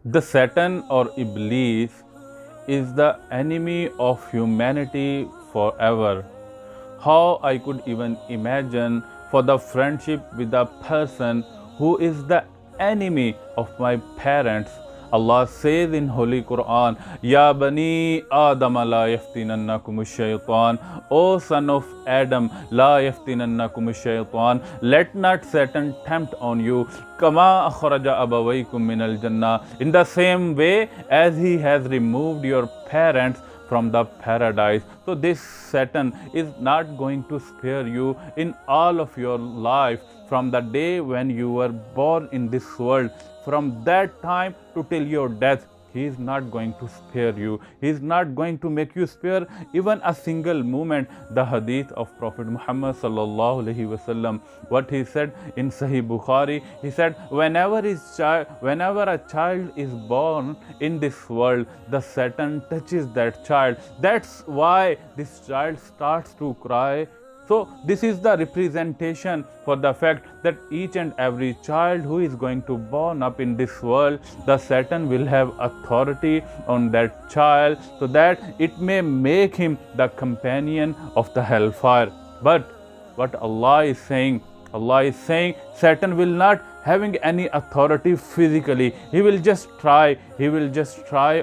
The Satan or Iblis is the enemy of humanity forever. How I could even imagine for the friendship with a person who is the enemy of my parents. Allah says in Holy Quran, Ya Bani Adam la yaftinannakum shaytan, O son of Adam, la yaftinannakum shaytan, let not Satan tempt on you, kama akhraja abawaykum min al jannah, in the same way as he has removed your parents from the paradise. So this Satan is not going to spare you in all of your life from the day when you were born in this world. From that time to till your death, he is not going to spare you. He is not going to make you spare even a single moment. The hadith of Prophet Muhammad sallallahu alaihi wasallam, what he said in Sahih Bukhari, he said, whenever a child is born in this world, the Satan touches that child. That's why this child starts to cry. So this is the representation for the fact that each and every child who is going to born up in this world, the Satan will have authority on that child so that it may make him the companion of the hellfire. But what Allah is saying Satan will not having any authority physically. He will just try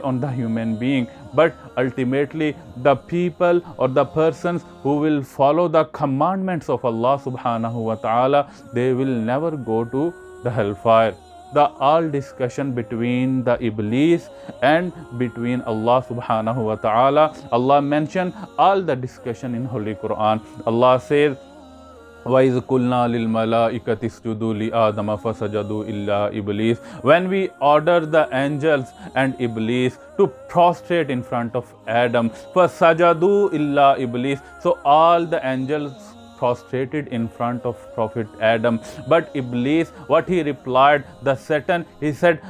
on the human being. But ultimately, the people or the persons who will follow the commandments of Allah subhanahu wa ta'ala, they will never go to the hellfire. The all discussion between the Iblis and between Allah subhanahu wa ta'ala, Allah mentioned all the discussion in Holy Quran. Allah says, وَإِذْ قُلْنَا لِلْمَلَائِكَةِ اسْجُدُوا لِآدَمَ فَسَجَدُوا إِلَّا إِبْلِيسَ. When we ordered the angels and Iblis to prostrate in front of Adam, فَسَجَدُوا إِلَّا إِبْلِيسَ. So all the angels prostrated in front of Prophet Adam. But Iblis, what he replied, the Satan, he said,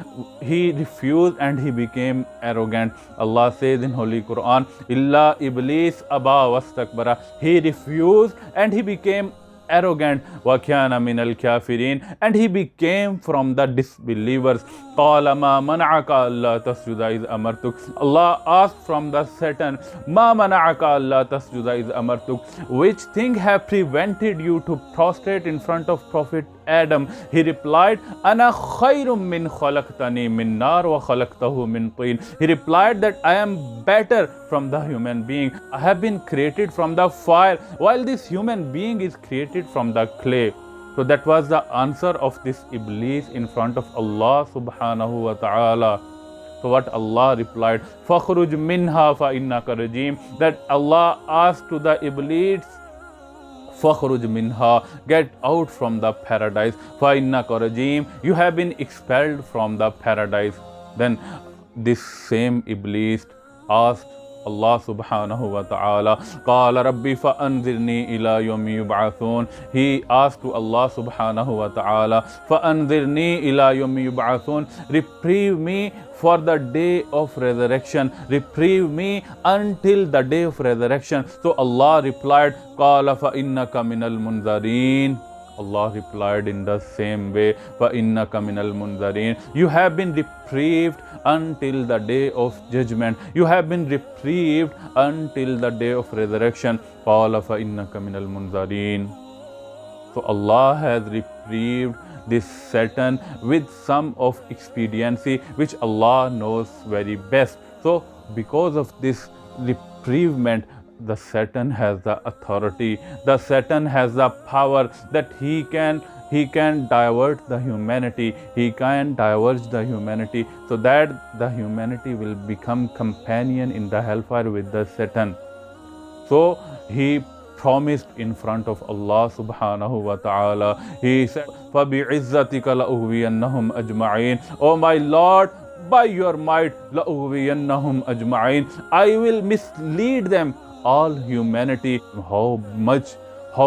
he refused and he became arrogant. Allah says in Holy Quran, إِلَّا إِبْلِيسَ أَبَى وَاسْتَكْبَرَ. He refused and he became arrogant. وَكَانَ مِنَ الْكَافِرِينَ. And he became from the disbelievers. قَالَ مَا مَنَعَكَ أَلَّا تَسْجُدَ إِذْ أَمَرْتُكَ. Allah asked from the Satan, مَا مَنَعَكَ أَلَّا تَسْجُدَ إِذْ أَمَرْتُكَ. Which thing have prevented you to prostrate in front of Prophet Adam? He replied, أَنَا خَيْرٌ مِّنْ خَلَقْتَنِي مِنْ نَارٍ وَخَلَقْتَهُ مِنْ طِينٍ. He replied that I am better from the human being. I have been created from the fire, while this human being is created from the clay. So that was the answer of this Iblis in front of Allah subhanahu wa ta'ala. So what Allah replied, فَخْرُجْ مِنْهَا فَإِنَّكَ رَجِيمٌ. That Allah asked to the Iblis, فَخْرُجْ مِنْهَا, get out from the paradise. فَإِنَّكَ رَجِيمٌ, you have been expelled from the paradise. Then this same Iblis asked Allah subhanahu wa ta'ala, قَالَ رَبِّ فَأَنذِرْنِي إِلَى يَوْمِ يُبْعَثُونَ. He asked to Allah subhanahu wa ta'ala, فَأَنذِرْنِي إِلَى يَوْمِ يُبْعَثُونَ. Reprieve me for the day of resurrection. Reprieve me until the day of resurrection. So Allah replied, قَالَ فَإِنَّكَ مِنَ الْمُنذَرِينَ. Allah replied in the same way, فَإِنَّكَ مِنَ الْمُنذَرِينَ. You have been reprieved until the day of judgment. You have been reprieved until the day of resurrection. قَالَ فَإِنَّكَ مِنَ الْمُنذَرِينَ. So Allah has reprieved this Satan with some of expediency which Allah knows very best. So because of this reprievement, the Satan has the authority, the Satan has the power that he can divert the humanity, he can diverge the humanity so that the humanity will become companion in the hellfire with the Satan. So he promised in front of Allah subhanahu wa ta'ala, he said, فَبِعِزَّتِكَ لَأُغْوِيَنَّهُمْ أَجْمَعِينَ. Oh my Lord, by your might, لَأُغْوِيَنَّهُمْ أَجْمَعِينَ, I will mislead them, all humanity. How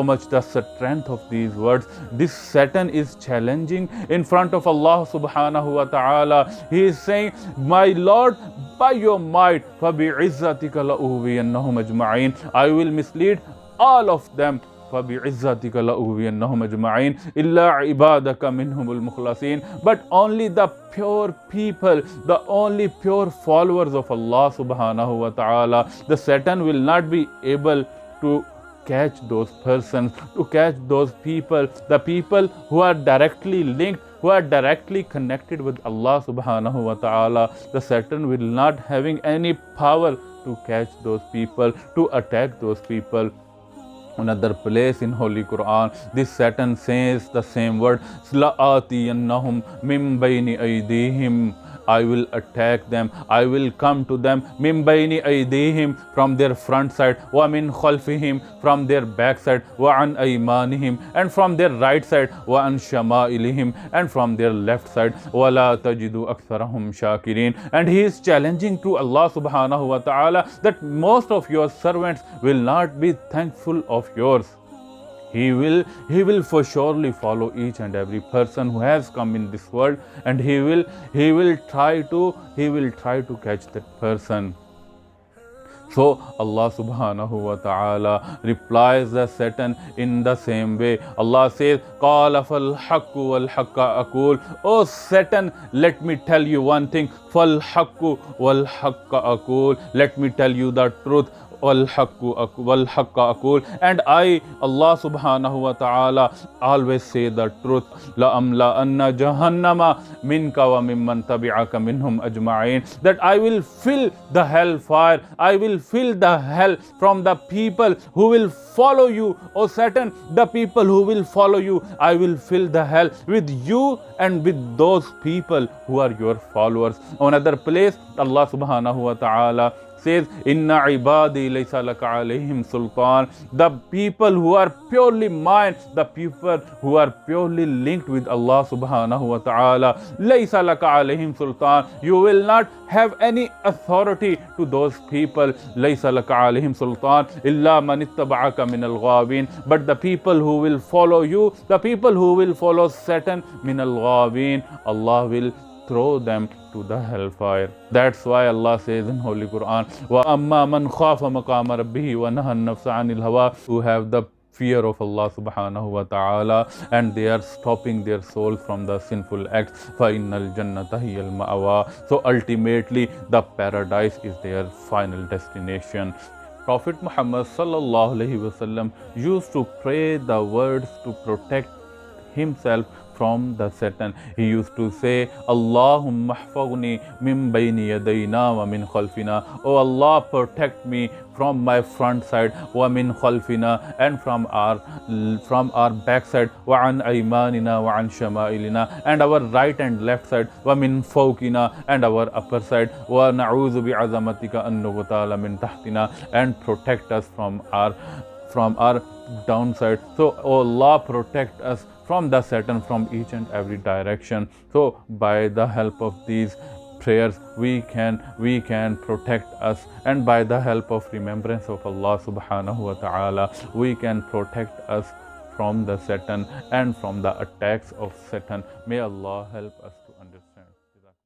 much the strength of these words. This Satan is challenging in front of Allah subhanahu wa ta'ala. He is saying, my Lord, by your might, فَبِعِزَّتِكَ لَأُغْوِيَنَّهُمْ أَجْمَعِينَ, I will mislead all of them. فَبِعِزَّتِكَ لَأُغْوِيَنَّهُمْ أَجْمَعِينَ إِلَّا عِبَادَكَ مِنْهُمُ الْمُخْلَصِينَ. But only the pure people, the only pure followers of Allah subhanahu wa ta'ala, the Satan will not be able to catch those persons, to catch those people, the people who are directly linked, who are directly connected with Allah subhanahu wa ta'ala. The Satan will not having any power to catch those people, to attack those people. Another place in Holy Quran, this Satan says the same word, لَآتِيَنَّهُمْ مِنْ بَيْنِ أَيْدِيهِمْ. I will attack them, I will come to them, مِنْ بَيْنِ أَيْدِيهِمْ, from their front side, وَمِنْ خَلْفِهِمْ, from their back side, وَعَنْ أَيْمَانِهِمْ, and from their right side, وَعَنْ شَمَائِلِهِمْ, and from their left side, وَلَا تَجِدُ أَكْثَرَهُمْ شَاكِرِينَ. And he is challenging to Allah subhanahu wa ta'ala that most of your servants will not be thankful of yours. He will for surely follow each and every person who has come in this world, and he will try to catch that person. So Allah subhanahu wa ta'ala replies the Satan in the same way. Allah says, قَالَ فَالْحَقُّ وَالْحَقَّ أَقُولُ. Oh Satan, let me tell you one thing. فَالْحَقُّ وَالْحَقَّ أَقُولُ. Let me tell you the truth. وَالْحَقَّ أَقُولُ. And I, Allah subhanahu wa ta'ala, always say the truth. لَأَمْلَأَنَّ جَهَنَّمَ مِنْكَ وَمِمَّنْ تَبِعَكَ مِنْهُمْ أَجْمَعِينَ. That I will fill the hellfire, I will fill the hell from the people who will follow you. O Satan, the people who will follow you, I will fill the hell with you and with those people who are your followers. On another place, Allah subhanahu wa ta'ala says, Inna ibadi laysa laka alayhim sultan. The people who are purely mine, the people who are purely linked with Allah subhanahu wa ta'ala, laysa laka alayhim sultan. You will not have any authority to those people. Laysa laka alayhim sultan illa man ittaba'aka min al-ghawin. But the people who will follow you, the people who will follow Satan, min al-ghawin, Allah will throw them to the hellfire. That's why Allah says in Holy Quran, وَأَمَّا مَنْ خَافَ مَقَامَ رَبِّهِ وَنَهَى النَّفْسَ عَنِ الْهَوَىٰ. Who have the fear of Allah subhanahu wa ta'ala, and they are stopping their souls from the sinful acts. فَإِنَّ الْجَنَّةَ هِيَ الْمَأْوَىٰ. So ultimately the paradise is their final destination. Prophet Muhammad sallallahu alaihi wasallam used to pray the words to protect himself from the Satan. He used to say, Allahumma hfagni min bayni yadayna wa min khalfina. Oh Allah, protect me from my front side, wa min khalfina, and from our back side, wa an aymanina wa an shama'ilina, and our right and left side, wa min fawqina, and our upper side, wa na'udhu bi'azamatika an nughtala min tahtina, and protect us from our downside. So, oh Allah, protect us from the Satan from each and every direction. So by the help of these prayers we can protect us, and by the help of remembrance of Allah subhanahu wa ta'ala we can protect us from the Satan and from the attacks of Satan. May Allah help us.